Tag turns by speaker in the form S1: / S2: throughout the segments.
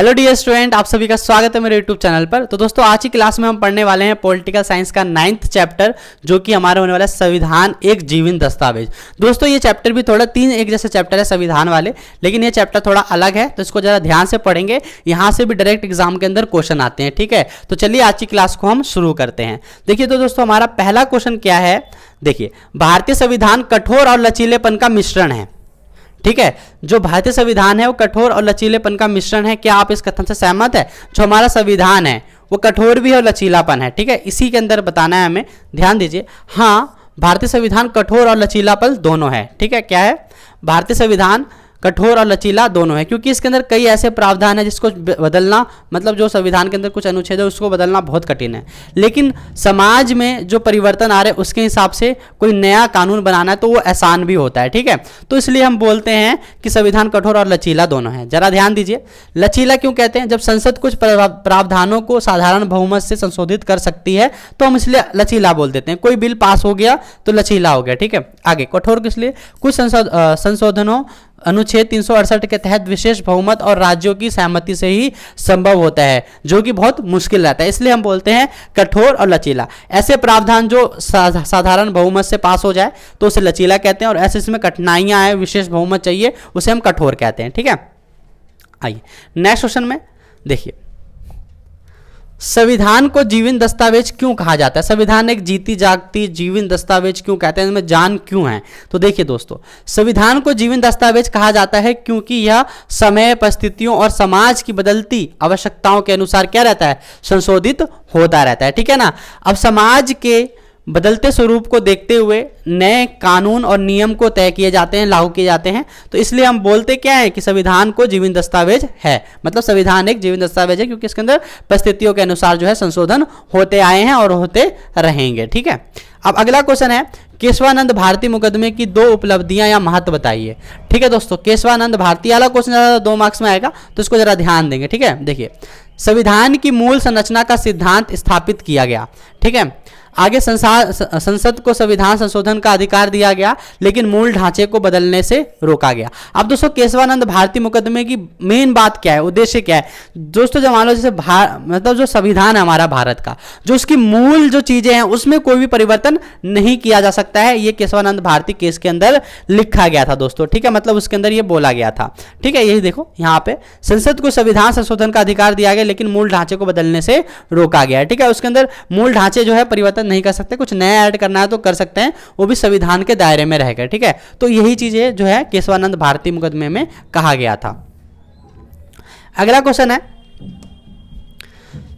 S1: Hello dear student, आप सभी का स्वागत है मेरे यूट्यूब चैनल पर। तो दोस्तों आज की क्लास में हम पढ़ने वाले हैं पॉलिटिकल साइंस का 9th चैप्टर, जो कि हमारा होने वाला है संविधान एक जीवंत दस्तावेज। दोस्तों ये चैप्टर भी थोड़ा 3 एक जैसे चैप्टर है संविधान वाले, लेकिन ये चैप्टर थोड़ा अलग है, तो इसको जरा ध्यान से पढ़ेंगे। यहाँ से भी डायरेक्ट एग्जाम के अंदर क्वेश्चन आते हैं, ठीक है। तो चलिए आज की क्लास को हम शुरू करते हैं। देखिए तो दोस्तों हमारा पहला क्वेश्चन क्या है, देखिए भारतीय संविधान कठोर और लचीलेपन का मिश्रण है, ठीक है। जो भारतीय संविधान है वो कठोर और लचीलेपन का मिश्रण है। क्या आप इस कथन से सहमत है? जो हमारा संविधान है वो कठोर भी है और लचीलापन है, ठीक है। इसी के अंदर बताना है हमें, ध्यान दीजिए। हाँ, भारतीय संविधान कठोर और लचीलापन दोनों है, ठीक है। क्या है? भारतीय संविधान कठोर और लचीला दोनों है, क्योंकि इसके अंदर कई ऐसे प्रावधान है जिसको बदलना, मतलब जो संविधान के अंदर कुछ अनुच्छेद है उसको बदलना बहुत कठिन है। लेकिन समाज में जो परिवर्तन आ रहे हैं उसके हिसाब से कोई नया कानून बनाना है तो वो आसान भी होता है, ठीक है। तो इसलिए हम बोलते हैं कि संविधान कठोर और लचीला दोनों है। जरा ध्यान दीजिए, लचीला क्यों कहते हैं? जब संसद कुछ प्रावधानों को साधारण बहुमत से संशोधित कर सकती है तो हम इसलिए लचीला बोल देते हैं। कोई बिल पास हो गया तो लचीला हो गया, ठीक है। आगे कठोर किस लिए? कुछ संशोधनों अनुच्छेद 368 के तहत विशेष बहुमत और राज्यों की सहमति से ही संभव होता है, जो कि बहुत मुश्किल रहता है, इसलिए हम बोलते हैं कठोर और लचीला। ऐसे प्रावधान जो साधारण बहुमत से पास हो जाए तो उसे लचीला कहते हैं, और ऐसे इसमें कठिनाइयां आए, विशेष बहुमत चाहिए, उसे हम कठोर कहते हैं, ठीक है। आइए नेक्स्ट क्वेश्चन में देखिए, संविधान को जीवंत दस्तावेज क्यों कहा जाता है? संविधान एक जीती जागती जीवंत दस्तावेज क्यों कहते हैं? इसमें जान क्यों है? तो देखिए दोस्तों, संविधान को जीवंत दस्तावेज कहा जाता है क्योंकि यह समय, परिस्थितियों और समाज की बदलती आवश्यकताओं के अनुसार क्या रहता है? संशोधित होता रहता है, ठीक है ना। अब समाज के बदलते स्वरूप को देखते हुए नए कानून और नियम को तय किए जाते हैं, लागू किए जाते हैं। तो इसलिए हम बोलते क्या है कि संविधान को जीवंत दस्तावेज है, मतलब संविधान एक जीवंत दस्तावेज है क्योंकि इसके अंदर परिस्थितियों के अनुसार जो है संशोधन होते आए हैं और होते रहेंगे, ठीक है। अब अगला क्वेश्चन है, केशवानंद भारती मुकदमे की 2 उपलब्धियां या महत्व बताइए, ठीक है दोस्तों। केशवानंद भारती वाला क्वेश्चन 2 मार्क्स में आएगा, तो इसको जरा ध्यान देंगे, ठीक है। देखिए, संविधान की मूल संरचना का सिद्धांत स्थापित किया गया, ठीक है। आगे संसद को संविधान संशोधन का अधिकार दिया गया, लेकिन मूल ढांचे को बदलने से रोका गया। अब दोस्तों केशवानंद भारती मुकदमे की मेन बात क्या है, उद्देश्य क्या है दोस्तों? जब मान लो जैसे मतलब जो संविधान है हमारा भारत का, जो उसकी मूल जो चीजें हैं उसमें कोई भी परिवर्तन नहीं किया जा सकता है, ये केशवानंद भारती केस के अंदर लिखा गया था दोस्तों, ठीक है। मतलब उसके अंदर ये बोला गया था, ठीक है। यही देखो यहाँ पे, संसद को संविधान संशोधन का अधिकार दिया गया, लेकिन मूल ढांचे को बदलने से रोका गया, ठीक है। उसके अंदर मूल ढांचे जो है परिवर्तन नहीं कर सकते, कुछ नया ऐड करना है तो कर सकते हैं, वो भी संविधान के दायरे में रहेगा, ठीक है। तो यही चीजें जो है केशवानंद भारती मुकदमे में कहा गया था। अगला क्वेश्चन है,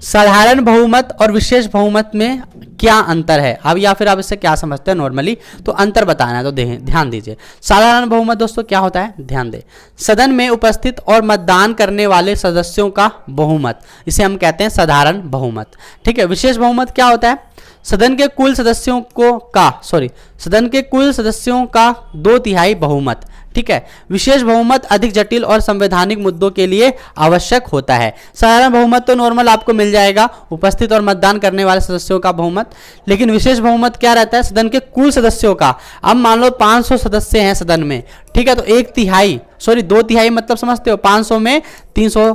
S1: साधारण बहुमत और विशेष बहुमत में क्या अंतर है? अब या फिर आप इससे क्या समझते हैं नॉर्मली, तो अंतर बताना है, तो ध्यान दीजिए। साधारण बहुमत दोस्तों क्या होता है, ध्यान दें, सदन में उपस्थित और मतदान करने वाले सदस्यों का बहुमत, इसे हम कहते हैं साधारण बहुमत, ठीक है। विशेष बहुमत क्या होता है? सदन के कुल सदस्यों का 2/3 बहुमत, ठीक है। विशेष बहुमत अधिक जटिल और संवैधानिक मुद्दों के लिए आवश्यक होता है। साधारण बहुमत तो नॉर्मल आपको मिल जाएगा, उपस्थित और मतदान करने वाले सदस्यों का बहुमत, लेकिन विशेष बहुमत क्या रहता है? सदन के कुल सदस्यों का। अब मान लो 500 सदस्य हैं सदन में, ठीक है, तो 2/3 मतलब समझते हो, 500 में 300,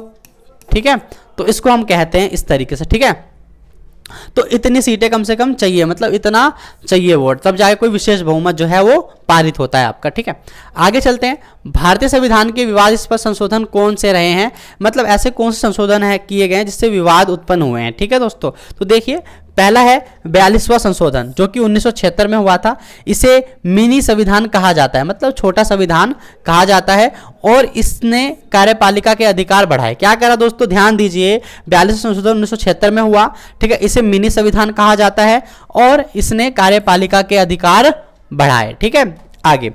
S1: ठीक है। तो इसको हम कहते हैं इस तरीके से, ठीक है। तो इतनी सीटें कम से कम चाहिए, मतलब इतना चाहिए वोट, तब जाके कोई विशेष बहुमत जो है वो पारित होता है आपका, ठीक है। आगे चलते हैं, भारतीय संविधान के विवादास्पद संशोधन कौन से रहे हैं? मतलब ऐसे कौन से संशोधन है किए गए हैं जिससे विवाद उत्पन्न हुए हैं, ठीक है दोस्तों। तो देखिए, पहला है 42वां संशोधन, जो कि 1976 में हुआ था। इसे मिनी संविधान कहा जाता है, मतलब छोटा संविधान कहा जाता है, और इसने कार्यपालिका के अधिकार बढ़ाए। क्या करा दोस्तों, ध्यान दीजिए, 42वां संशोधन 1976 में हुआ, ठीक है। इसे मिनी संविधान कहा जाता है और इसने कार्यपालिका के अधिकार बढ़ाए, ठीक है। आगे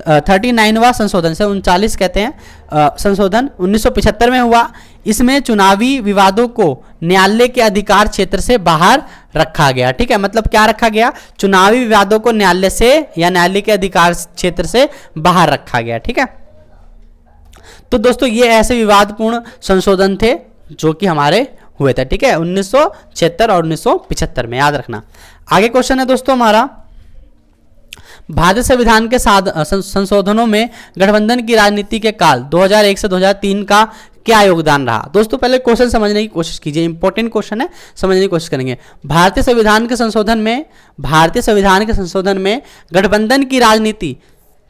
S1: 39वां संशोधन, इसे 39 कहते हैं, संशोधन 1975 में हुआ। इसमें चुनावी विवादों को न्यायालय के अधिकार क्षेत्र से बाहर रखा गया, ठीक है। मतलब क्या रखा गया? चुनावी विवादों को न्यायालय से या न्यायालय के अधिकार क्षेत्र से बाहर रखा गया, ठीक है। तो दोस्तों ये ऐसे विवादपूर्ण संशोधन थे जो कि हमारे हुए थे, ठीक है, 1976 और 1975 में, याद रखना। आगे क्वेश्चन है दोस्तों हमारा, भारतीय संविधान के संशोधनों में गठबंधन की राजनीति के काल 2001 से 2003 का क्या योगदान रहा। दोस्तों पहले क्वेश्चन समझने की कोशिश कीजिए, इंपॉर्टेंट क्वेश्चन है, समझने की कोशिश करेंगे। भारतीय संविधान के संशोधन में गठबंधन की राजनीति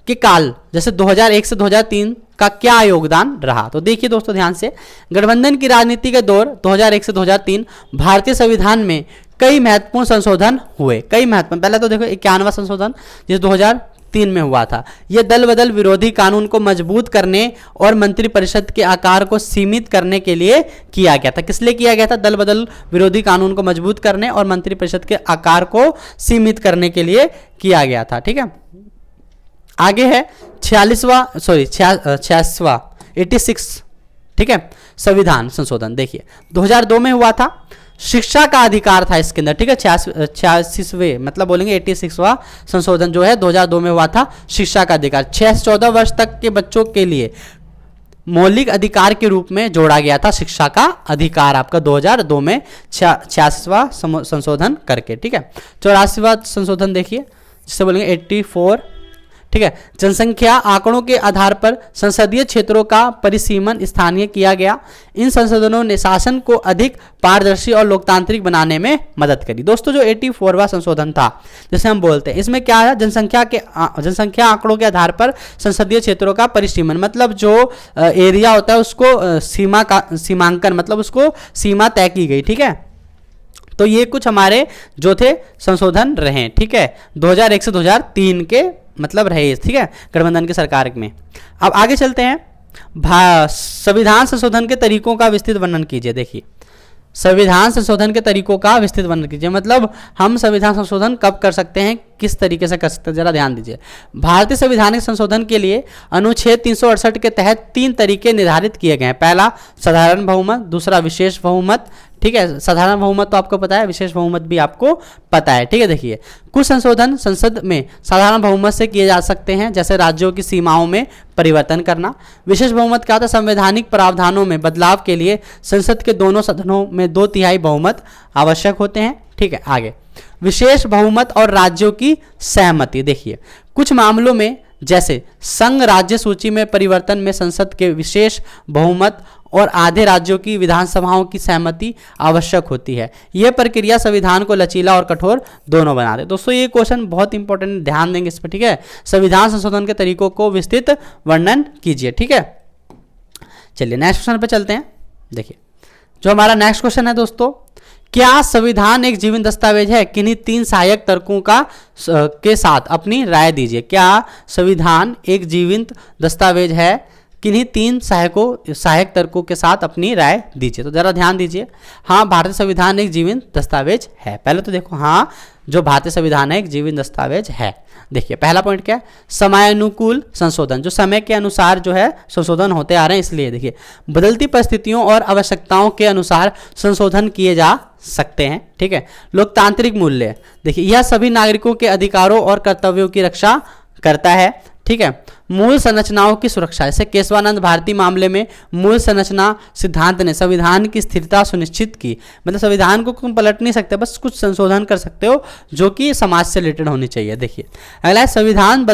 S1: के काल जैसे 2001 से 2003 का क्या योगदान रहा। तो देखिए दोस्तों ध्यान से, गठबंधन की राजनीति के दौर 2001 से 2003 भारतीय संविधान में कई महत्वपूर्ण संशोधन हुए। कई महत्वपूर्ण, पहले तो देखो 51वां संशोधन जिस 2003 में हुआ था, यह दल बदल विरोधी कानून को मजबूत करने और मंत्रिपरिषद के आकार को सीमित करने के लिए किया गया था। किस लिए किया गया था? दल बदल विरोधी कानून को मजबूत करने और मंत्रिपरिषद के आकार को सीमित करने के लिए किया गया था। ठीक है, आगे है 86वां ठीक है संविधान संशोधन। देखिए 2002 में हुआ था, शिक्षा का अधिकार था इसके अंदर। ठीक है, 86वें मतलब बोलेंगे 86वां संशोधन जो है 2002 में हुआ था, शिक्षा का अधिकार 6 से 14 वर्ष तक के बच्चों के लिए मौलिक अधिकार के रूप में जोड़ा गया था शिक्षा का अधिकार आपका 2002 में 86वां संशोधन करके। ठीक है, 84वां संशोधन देखिए जिसे बोलेंगे 84। ठीक है, जनसंख्या आंकड़ों के आधार पर संसदीय क्षेत्रों का परिसीमन स्थानीय किया गया। इन संशोधनों ने शासन को अधिक पारदर्शी और लोकतांत्रिक बनाने में मदद करी। दोस्तों जो 84वां संशोधन था जैसे हम बोलते हैं, इसमें क्या है, जनसंख्या आंकड़ों के आधार पर संसदीय क्षेत्रों का परिसीमन, मतलब जो एरिया होता है उसको सीमांकन, मतलब उसको सीमा तय की गई। ठीक है, तो ये कुछ हमारे जो थे संशोधन रहे। ठीक है, 2001 से 2003 के मतलब रहे। ठीक है, गठबंधन की सरकार में। अब आगे चलते हैं, संविधान संशोधन के तरीकों का विस्तृत वर्णन कीजिए। देखिए संविधान संशोधन के तरीकों का विस्तृत वर्णन कीजिए, मतलब हम संविधान संशोधन कब कर सकते हैं, किस तरीके से कर सकते हैं, जरा ध्यान दीजिए। भारतीय संविधानिक संशोधन के लिए अनुच्छेद 368 के तहत 3 तरीके निर्धारित किए गए हैं। पहला साधारण बहुमत, दूसरा विशेष बहुमत। ठीक है, साधारण बहुमत तो आपको पता है, विशेष बहुमत भी आपको पता है। ठीक है, देखिए कुछ संशोधन संसद में साधारण बहुमत से किए जा सकते हैं, जैसे राज्यों की सीमाओं में परिवर्तन करना। विशेष बहुमत क्या होता है, संवैधानिक प्रावधानों में बदलाव के लिए संसद के दोनों सदनों में 2/3 बहुमत आवश्यक होते हैं। ठीक है, आगे विशेष बहुमत और राज्यों की सहमति। देखिए कुछ मामलों में जैसे संघ राज्य सूची में परिवर्तन में संसद के विशेष बहुमत और आधे राज्यों की विधानसभाओं की सहमति आवश्यक होती है। यह प्रक्रिया संविधान को लचीला और कठोर दोनों बना दे। दोस्तों ये क्वेश्चन बहुत इंपॉर्टेंट, ध्यान देंगे इस पर। ठीक है, संविधान संशोधन के तरीकों को विस्तृत वर्णन कीजिए। ठीक है, चलिए नेक्स्ट क्वेश्चन पे चलते हैं। देखिए जो हमारा नेक्स्ट क्वेश्चन है दोस्तों, क्या संविधान एक जीवन दस्तावेज है? किन्हीं 3 सहायक तर्कों के साथ अपनी राय दीजिए। क्या संविधान एक जीवंत दस्तावेज है? किन्हीं 3 सहायक तर्कों के साथ अपनी राय दीजिए। तो जरा ध्यान दीजिए, हाँ भारतीय संविधान एक जीवंत दस्तावेज है। पहले तो देखो, हाँ जो भारतीय संविधान है एक जीवंत दस्तावेज है। देखिए पहला पॉइंट क्या है, समयानुकूल संशोधन, जो समय के अनुसार जो है संशोधन होते आ रहे हैं, इसलिए देखिए बदलती परिस्थितियों और आवश्यकताओं के अनुसार संशोधन किए जा सकते हैं। ठीक है, लोकतांत्रिक मूल्य, देखिए यह सभी नागरिकों के अधिकारों और कर्तव्यों की रक्षा करता है। ठीक है, मूल संरचनाओं की सुरक्षा, जैसे केशवानंद भारती मामले में मूल संरचना सिद्धांत ने संविधान की स्थिरता सुनिश्चित की। मतलब संविधान को तुम पलट नहीं सकते, बस कुछ संशोधन कर सकते हो जो कि समाज से रिलेटेड होनी चाहिए। देखिए अगला है संविधान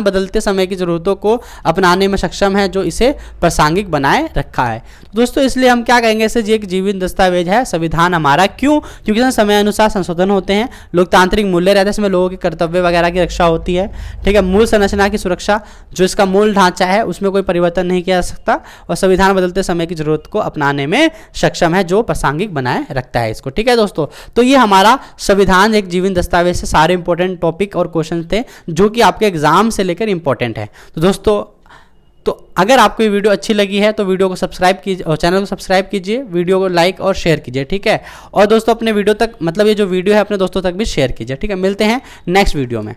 S1: बदलते समय की जरूरतों को अपनाने में सक्षम है, जो इसे प्रासंगिक बनाए रखा है। दोस्तों इसलिए हम क्या कहेंगे, इसे एक जीवंत दस्तावेज है संविधान हमारा। क्यों? क्योंकि इसमें समय अनुसार संशोधन होते हैं, लोकतांत्रिक मूल्य रहते हैं, इसमें लोगों के कर्तव्य वगैरह की रक्षा होती है। ठीक है, मूल संरचना की सुरक्षा, जो इसका मूल ढांचा है उसमें कोई परिवर्तन नहीं किया जा सकता, और संविधान बदलते समय की जरूरत को अपनाने में सक्षम है, जो प्रासंगिक बनाए रखता है इसको। ठीक है दोस्तों, तो ये हमारा संविधान एक जीवंत दस्तावेज से सारे इंपॉर्टेंट टॉपिक और क्वेश्चन थे जो कि आपके एग्जाम से लेकर इंपॉर्टेंट है। तो दोस्तों अगर आपको ये वीडियो अच्छी लगी है तो वीडियो को सब्सक्राइब कीजिए और चैनल को सब्सक्राइब कीजिए, वीडियो को लाइक और शेयर कीजिए। ठीक है, और दोस्तों अपने वीडियो तक, मतलब ये जो वीडियो है अपने दोस्तों तक भी शेयर कीजिए। ठीक है, मिलते हैं नेक्स्ट वीडियो में।